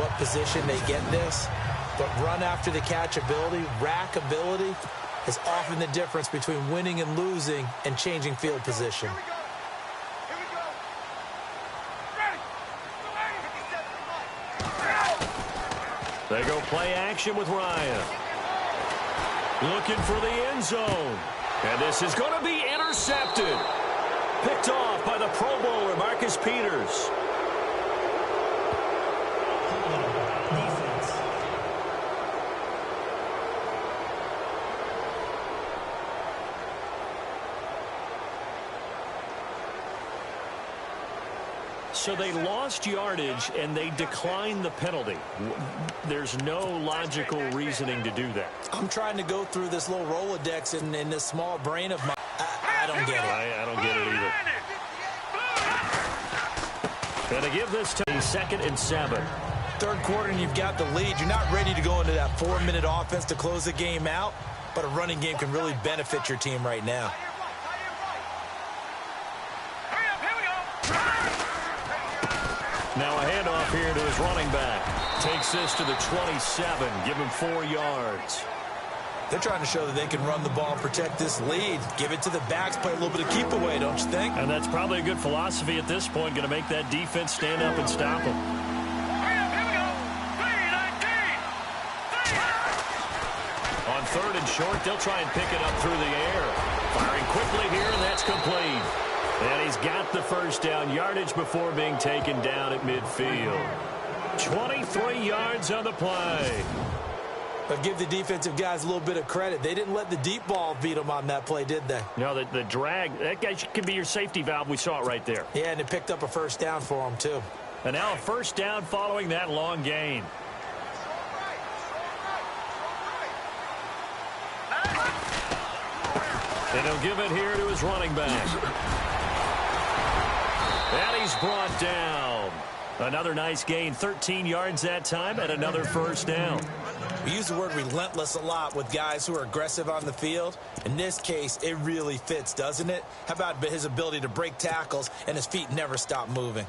what position they get this, but run after the catch ability, rack ability, is often the difference between winning and losing and changing field position. They go play action with Ryan. Looking for the end zone. And this is going to be intercepted. Picked off by the Pro Bowler, Marcus Peters. So they lost yardage, and they declined the penalty. There's no logical reasoning to do that. I'm trying to go through this little Rolodex in this small brain of mine. I don't get it. I don't get it either. Going to give this to 2nd and 7. Third quarter, and you've got the lead. You're not ready to go into that 4-minute offense to close the game out, but a running game can really benefit your team right now. Now a handoff here to his running back. Takes this to the 27. Give him 4 yards. They're trying to show that they can run the ball and protect this lead. Give it to the backs, play a little bit of keep away, don't you think? And that's probably a good philosophy at this point. Going to make that defense stand up and stop them. On 3rd and short, they'll try and pick it up through the air. Firing quickly here, and that's complete. And he's got the first down, yardage before being taken down at midfield. 23 yards on the play. But give the defensive guys a little bit of credit. They didn't let the deep ball beat them on that play, did they? No, the drag, that guy could be your safety valve. We saw it right there. Yeah, and it picked up a first down for them, too. And now a first down following that long gain. And he'll give it here to his running back. And he's brought down. Another nice gain, 13 yards that time, and another first down. We use the word relentless a lot with guys who are aggressive on the field. In this case, it really fits, doesn't it? How about his ability to break tackles and his feet never stop moving?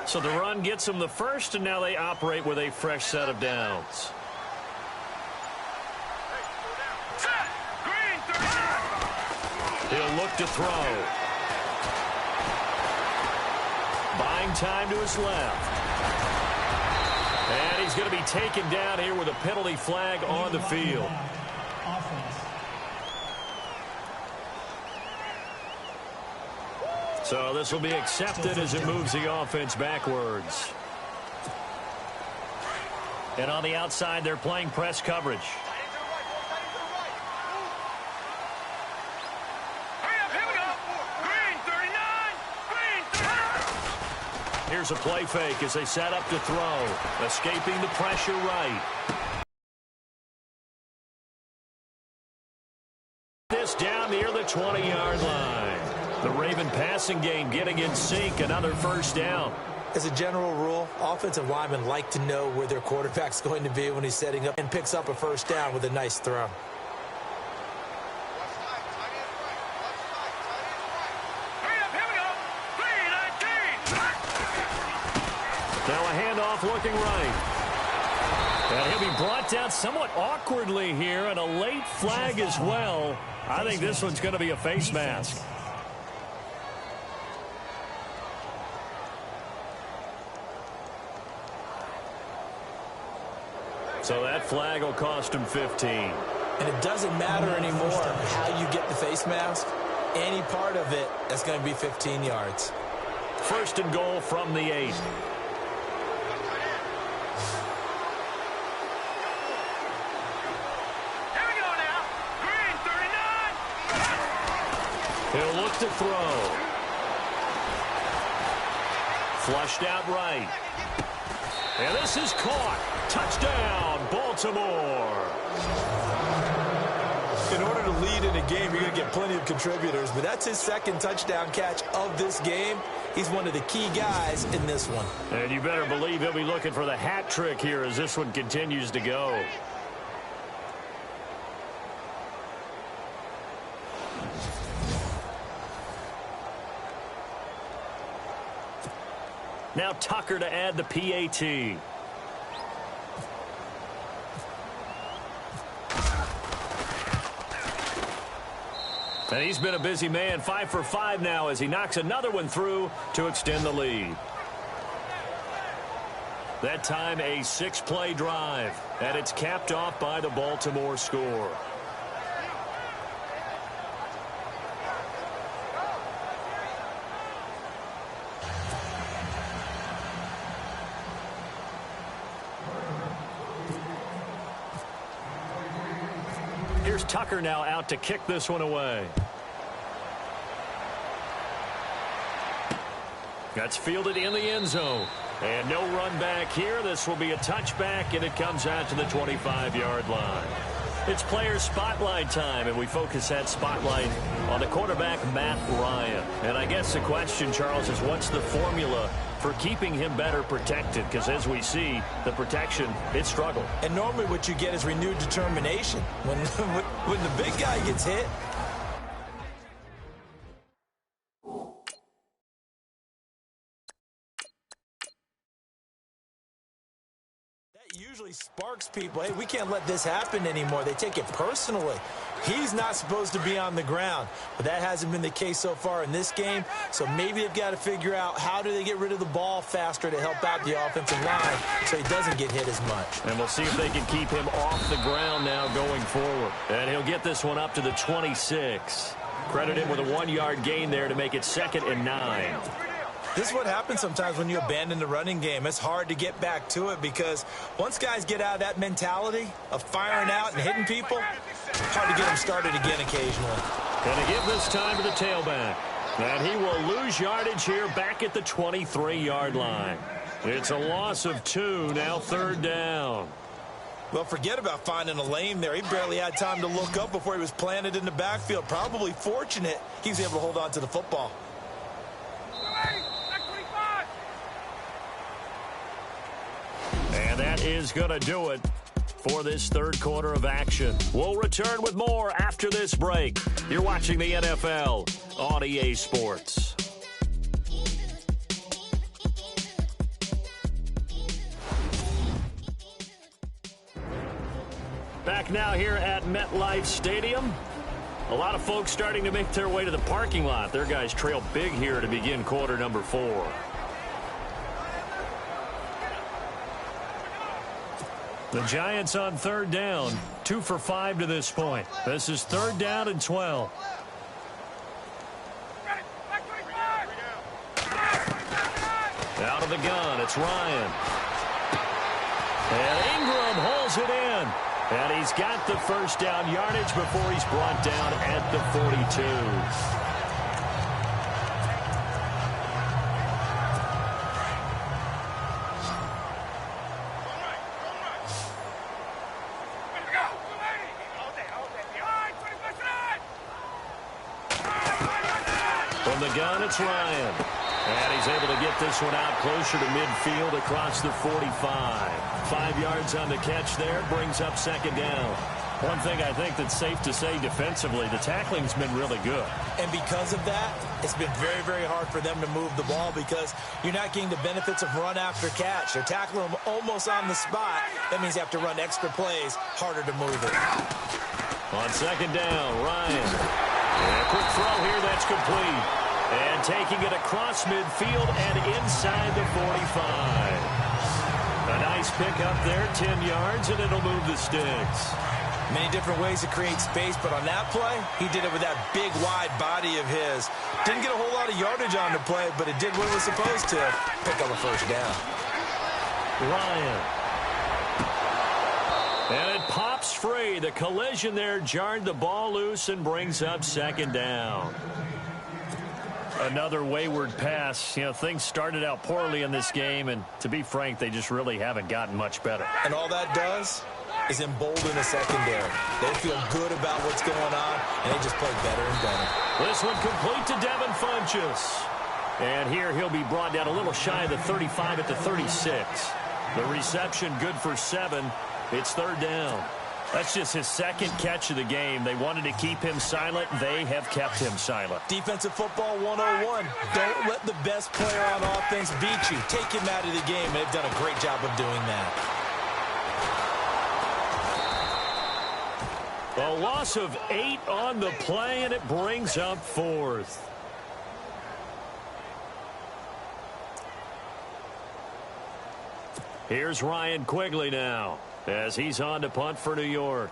So the run gets them the first, and now they operate with a fresh set of downs. He'll look to throw. Buying time to his left. And he's going to be taken down here with a penalty flag on the field. So this will be accepted as it moves the offense backwards. And on the outside, they're playing press coverage. Here's a play fake as they set up to throw. Escaping the pressure right. This down near the 20-yard line. The Raven passing game getting in sync. Another first down. As a general rule, offensive linemen like to know where their quarterback's going to be when he's setting up and picks up a first down with a nice throw. Now a handoff looking right. And he'll be brought down somewhat awkwardly here, and a late flag as well. I think this one's going to be a face mask. So that flag will cost him 15. And it doesn't matter anymore how you get the face mask. Any part of it, that's going to be 15 yards. First and goal from the 8. He'll look to throw. Flushed out right. And this is caught. Touchdown, Baltimore. In order to lead in a game, you're going to get plenty of contributors, but that's his second touchdown catch of this game. He's one of the key guys in this one. And you better believe he'll be looking for the hat trick here as this one continues to go. Now Tucker to add the PAT. And he's been a busy man, 5 for 5 now as he knocks another one through to extend the lead. That time a 6-play drive, and it's capped off by the Baltimore score. Here's Tucker now out to kick this one away. That's fielded in the end zone. And no run back here. This will be a touchback, and it comes out to the 25-yard line. It's player spotlight time, and we focus that spotlight on the quarterback, Matt Ryan. And I guess the question, Charles, is what's the formula for keeping him better protected? Because as we see, the protection, it struggled. And normally what you get is renewed determination. When the big guy gets hit, usually sparks people. Hey, we can't let this happen anymore. They take it personally. He's not supposed to be on the ground, but that hasn't been the case so far in this game. So maybe they've got to figure out how do they get rid of the ball faster to help out the offensive line so he doesn't get hit as much. And we'll see if they can keep him off the ground now going forward. And he'll get this one up to the 26. Credit him with a 1-yard gain there to make it 2nd and 9. This is what happens sometimes when you abandon the running game. It's hard to get back to it because once guys get out of that mentality of firing out and hitting people, it's hard to get them started again occasionally. Going to give this time to the tailback. And he will lose yardage here back at the 23-yard line. It's a loss of 2, now 3rd down. Well, forget about finding a lane there. He barely had time to look up before he was planted in the backfield. Probably fortunate he was able to hold on to the football. And that is going to do it for this 3rd quarter of action. We'll return with more after this break. You're watching the NFL on EA Sports. Back now here at MetLife Stadium. A lot of folks starting to make their way to the parking lot. Their guys trail big here to begin quarter number 4. The Giants on 3rd down, 2 for 5 to this point. This is 3rd down and 12. Out of the gun, it's Ryan. And Ingram holds it in. And he's got the 1st down yardage before he's brought down at the 42. From the gun, it's Ryan. And he's able to get this one out closer to midfield across the 45. 5 yards on the catch there, brings up 2nd down. One thing I think that's safe to say defensively, the tackling's been really good. And because of that, it's been very, very hard for them to move the ball because you're not getting the benefits of run after catch. They're tackling them almost on the spot. That means you have to run extra plays, harder to move it. On 2nd down, Ryan. And a quick throw here, that's complete. And taking it across midfield and inside the 45. A nice pickup there, 10 yards, and it'll move the sticks. Many different ways to create space, but on that play, he did it with that big, wide body of his. Didn't get a whole lot of yardage on the play, but it did what it was supposed to, pick up a 1st down. Ryan. And it pops free. The collision there jarred the ball loose and brings up 2nd down. Another wayward pass. You know, things started out poorly in this game, and to be frank, they just really haven't gotten much better. And all that does is embolden the secondary. They feel good about what's going on, and they just play better and better. This one complete to Devin Funchess. And here he'll be brought down a little shy of the 35 at the 36. The reception good for 7. It's 3rd down. That's just his second catch of the game. They wanted to keep him silent. They have kept him silent. Defensive football 101. Don't let the best player on offense beat you. Take him out of the game. They've done a great job of doing that. A loss of 8 on the play, and it brings up 4th. Here's Ryan Quigley now as he's on to punt for New York.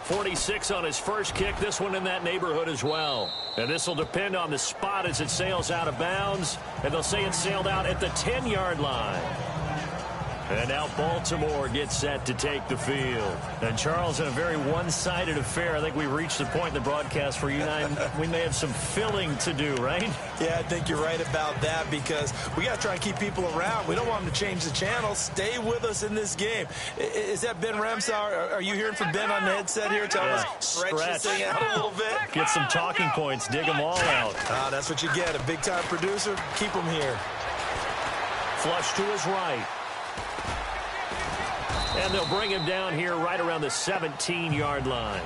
.46 on his first kick. This one in that neighborhood as well. And this will depend on the spot as it sails out of bounds. And they'll say it sailed out at the 10-yard line. And now Baltimore gets set to take the field. And, Charles, in a very one-sided affair, I think we've reached the point in the broadcast where you and I, we may have some filling to do, right? Yeah, I think you're right about that because we got to try and keep people around. We don't want them to change the channel. Stay with us in this game. Is that Ben Ramsauer? Are you hearing from Ben on the headset here? Tell us, stretch this thing out a little bit. Get some talking points. Dig them all out. That's what you get. A big-time producer. Keep them here. Flush to his right. And they'll bring him down here right around the 17-yard line.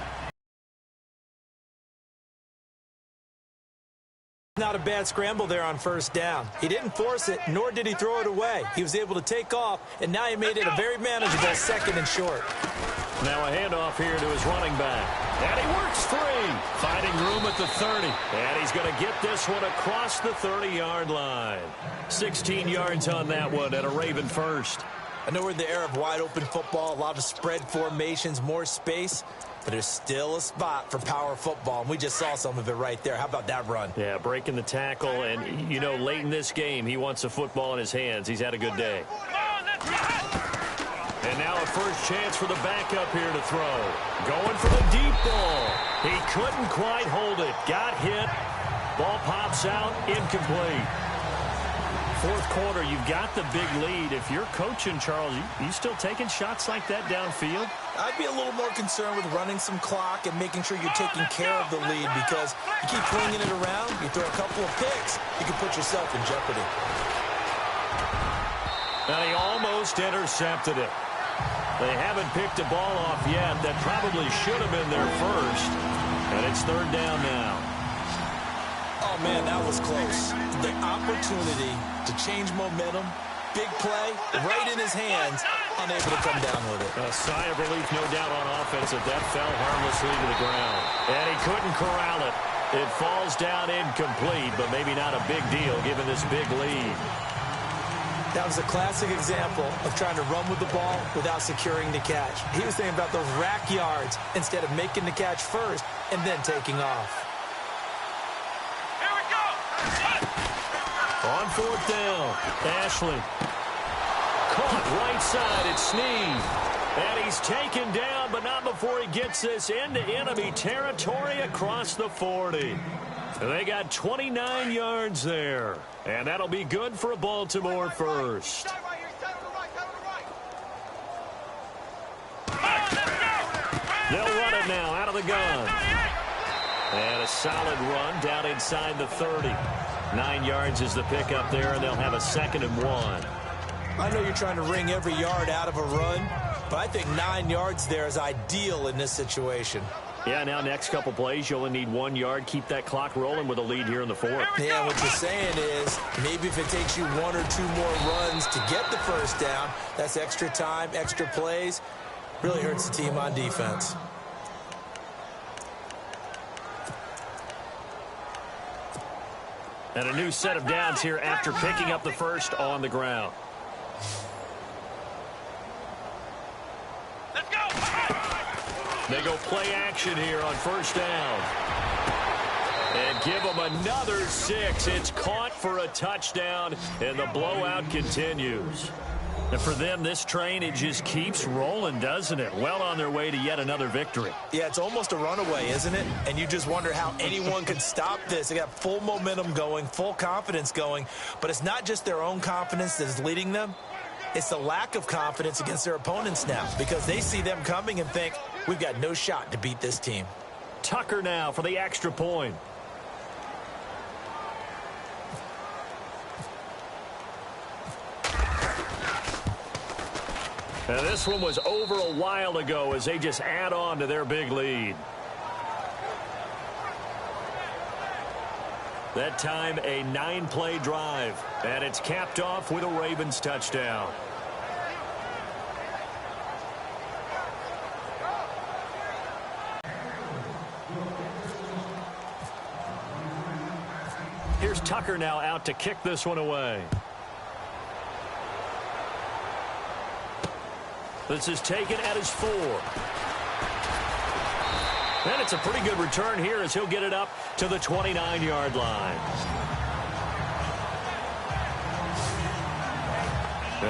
Not a bad scramble there on first down. He didn't force it, nor did he throw it away. He was able to take off, and now he made it a very manageable 2nd and short. Now a handoff here to his running back. And he works free. Finding room at the 30. And he's going to get this one across the 30-yard line. 16 yards on that one and a Raven first. I know we're in the era of wide-open football, a lot of spread formations, more space, but there's still a spot for power football, and we just saw some of it right there. How about that run? Yeah, breaking the tackle, and, you know, late in this game, he wants the football in his hands. He's had a good day. And now a first chance for the backup here to throw. Going for the deep ball. He couldn't quite hold it. Got hit. Ball pops out, incomplete. Fourth quarter, you've got the big lead. If you're coaching, Charles, you still taking shots like that downfield? I'd be a little more concerned with running some clock and making sure you're taking care of the lead because you keep flinging it around, you throw a couple of picks, you can put yourself in jeopardy. And he almost intercepted it. They haven't picked a ball off yet. That probably should have been their first. And it's 3rd down now. Oh, man, that was close. The opportunity to change momentum, big play, right in his hands, unable to come down with it. A sigh of relief, no doubt, on offense that fell harmlessly to the ground. And he couldn't corral it. It falls down incomplete, but maybe not a big deal given this big lead. That was a classic example of trying to run with the ball without securing the catch. He was thinking about those rack yards instead of making the catch first and then taking off. On 4th down, Ashley. Caught right side, it's Snead. And he's taken down, but not before he gets this into enemy territory across the 40. They got 29 yards there. And that'll be good for a Baltimore first. They'll run it now out of the gun. And a solid run down inside the 30. 9 yards is the pickup there, and they'll have a 2nd and 1. I know you're trying to wring every yard out of a run, but I think 9 yards there is ideal in this situation. Yeah, now next couple plays, you only need 1 yard. Keep that clock rolling with a lead here in the 4th. Yeah, what you're saying is maybe if it takes you 1 or 2 more runs to get the first down, that's extra time, extra plays. Really hurts the team on defense. And a new set of downs here after picking up the first on the ground. Let's go. They go play action here on first down. And give them another 6. It's caught for a touchdown, and the blowout continues. And for them, this train, it just keeps rolling, doesn't it? Well on their way to yet another victory. Yeah, it's almost a runaway, isn't it? And you just wonder how anyone could stop this. They got full momentum going, full confidence going. But it's not just their own confidence that is leading them. It's the lack of confidence against their opponents now because they see them coming and think, we've got no shot to beat this team. Tucker now for the extra point. And this one was over a while ago as they just add on to their big lead. That time, a 9-play drive. And it's capped off with a Ravens touchdown. Here's Tucker now out to kick this one away. This is taken at his 4. And it's a pretty good return here as he'll get it up to the 29-yard line.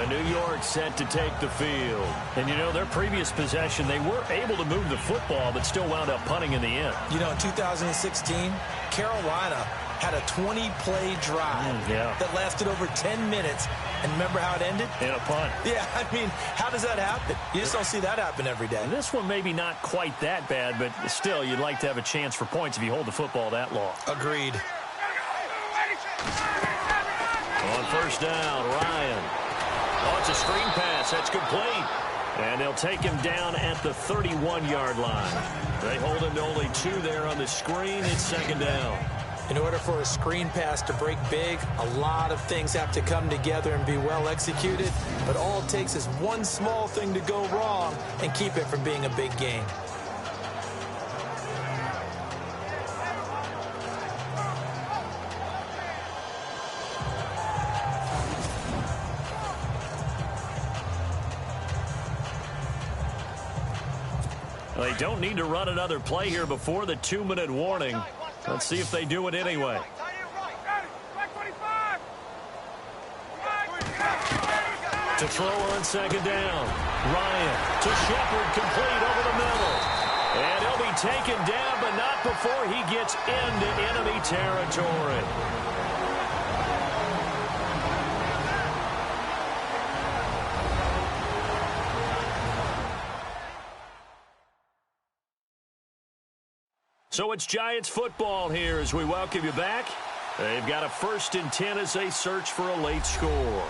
New York set to take the field. And, you know, their previous possession, they were able to move the football, but still wound up punting in the end. You know, in 2016, Carolina had a 20-play drive that lasted over 10 minutes. And remember how it ended? In a punt. Yeah, I mean, how does that happen? You just don't see that happen every day. And this one maybe not quite that bad, but still, you'd like to have a chance for points if you hold the football that long. Agreed. On first down, Ryan. Oh, it's a screen pass. That's complete. And they'll take him down at the 31-yard line. They hold him to only 2 there on the screen. It's second down. In order for a screen pass to break big, a lot of things have to come together and be well executed. But all it takes is one small thing to go wrong and keep it from being a big game. They don't need to run another play here before the 2-minute warning. Let's see if they do it anyway. To throw on second down. Ryan to Shepard, complete over the middle. And he'll be taken down, but not before he gets into enemy territory. So it's Giants football here as we welcome you back. They've got a 1st and 10 as they search for a late score.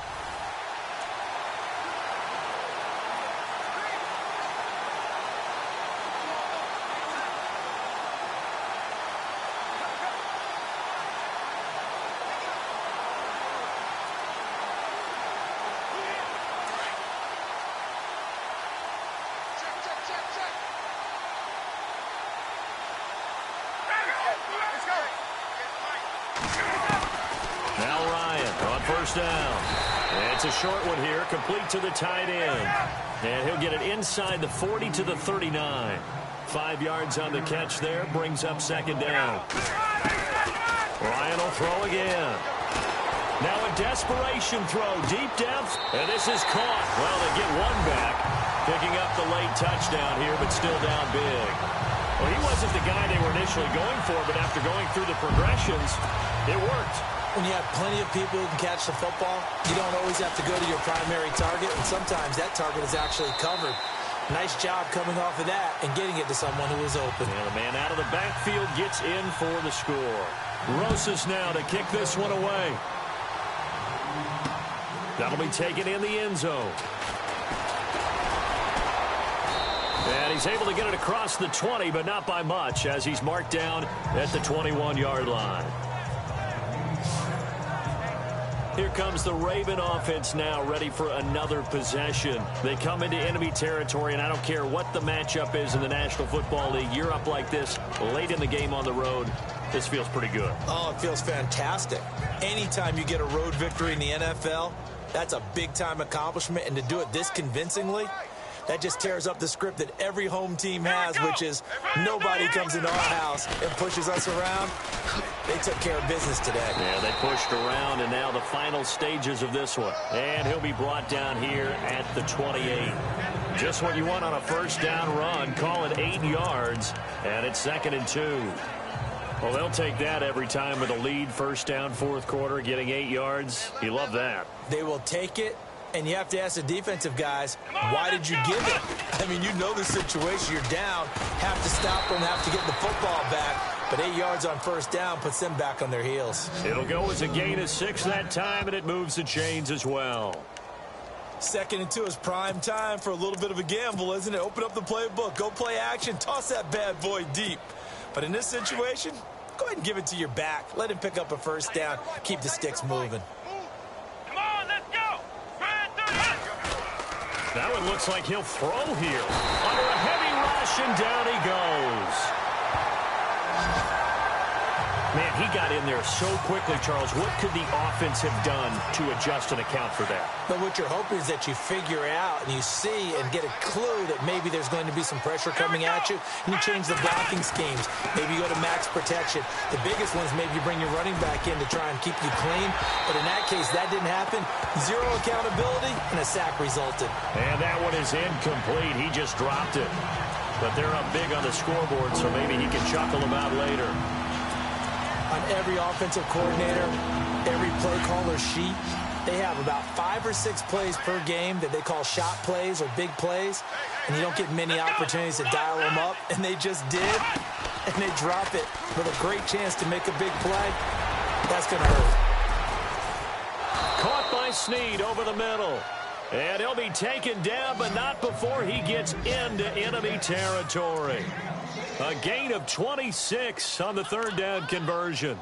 Now Ryan on first down. It's a short one here, complete to the tight end. And he'll get it inside the 40 to the 39. 5 yards on the catch there, brings up second down. Ryan will throw again. Now a desperation throw deep depth, and this is caught. Well, they get one back, picking up the late touchdown here, but still down big. Well, he wasn't the guy they were initially going for, but after going through the progressions, it worked. When you have plenty of people who can catch the football, you don't always have to go to your primary target, and sometimes that target is actually covered. Nice job coming off of that and getting it to someone who was open. And the man out of the backfield gets in for the score. Rosas now to kick this one away. That'll be taken in the end zone. And he's able to get it across the 20, but not by much, as he's marked down at the 21-yard line. Here comes the Raven offense now, ready for another possession. They come into enemy territory, and I don't care what the matchup is in the National Football League. You're up like this late in the game on the road. This feels pretty good. Oh, it feels fantastic. Anytime you get a road victory in the NFL, that's a big-time accomplishment, and to do it this convincingly, that just tears up the script that every home team has, which is nobody comes into our house and pushes us around. They took care of business today. Yeah, they pushed around, and now the final stages of this one. And he'll be brought down here at the 28. Just what you want on a first down run. Call it 8 yards, and it's 2nd and 2. Well, they'll take that every time with a lead, first down, fourth quarter, getting 8 yards. You love that. They will take it. And you have to ask the defensive guys, why did you give it? I mean, you know the situation. You're down, have to stop them, have to get the football back. But 8 yards on first down puts them back on their heels. It'll go as a gain of 6 that time, and it moves the chains as well. 2nd and 2 is prime time for a little bit of a gamble, isn't it? Open up the playbook, go play action, toss that bad boy deep. But in this situation, go ahead and give it to your back. Let him pick up a first down. Keep the sticks moving. Come on, let's go. That one looks like he'll throw here. Under a heavy rush, and down he goes. Man, he got in there so quickly, Charles. What could the offense have done to adjust and account for that? But what you're hoping is that you figure out and you see and get a clue that maybe there's going to be some pressure coming at you, and you change the blocking schemes. Maybe you go to max protection. The biggest one is maybe you bring your running back in to try and keep you clean. But in that case, that didn't happen. 0 accountability, and a sack resulted. And that one is incomplete. He just dropped it. But they're up big on the scoreboard, so maybe he can chuckle about later. On every offensive coordinator, every play caller sheet, they have about 5 or 6 plays per game that they call shot plays or big plays, and you don't get many opportunities to dial them up, and they just did, and they drop it with a great chance to make a big play. That's going to hurt. Caught by Snead over the middle. And he'll be taken down, but not before he gets into enemy territory. A gain of 26 on the 3rd down conversion.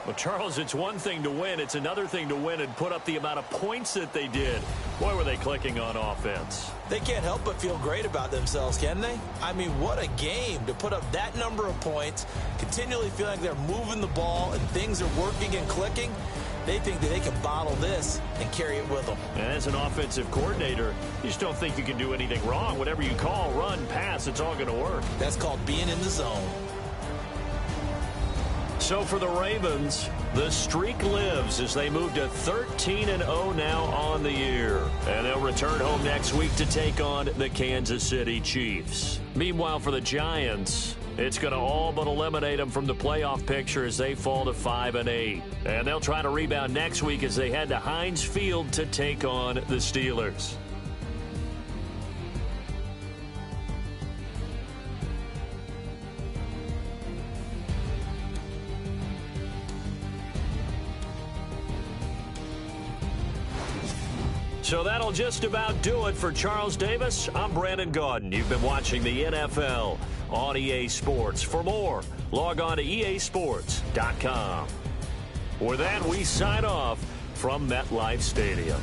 Well, Charles, it's one thing to win. It's another thing to win and put up the amount of points that they did. Boy, were they clicking on offense. They can't help but feel great about themselves, can they? I mean, what a game to put up that number of points, continually feel like they're moving the ball and things are working and clicking. They think that they can bottle this and carry it with them. And as an offensive coordinator, you just don't think you can do anything wrong. Whatever you call, run, pass, it's all going to work. That's called being in the zone. So for the Ravens, the streak lives as they move to 13-0 now on the year. And they'll return home next week to take on the Kansas City Chiefs. Meanwhile, for the Giants, it's going to all but eliminate them from the playoff picture as they fall to 5-8. And they'll try to rebound next week as they head to Heinz Field to take on the Steelers. So that'll just about do it for Charles Davis. I'm Brandon Gaudin. You've been watching the NFL on EA Sports. For more, log on to easports.com. With that, we sign off from MetLife Stadium.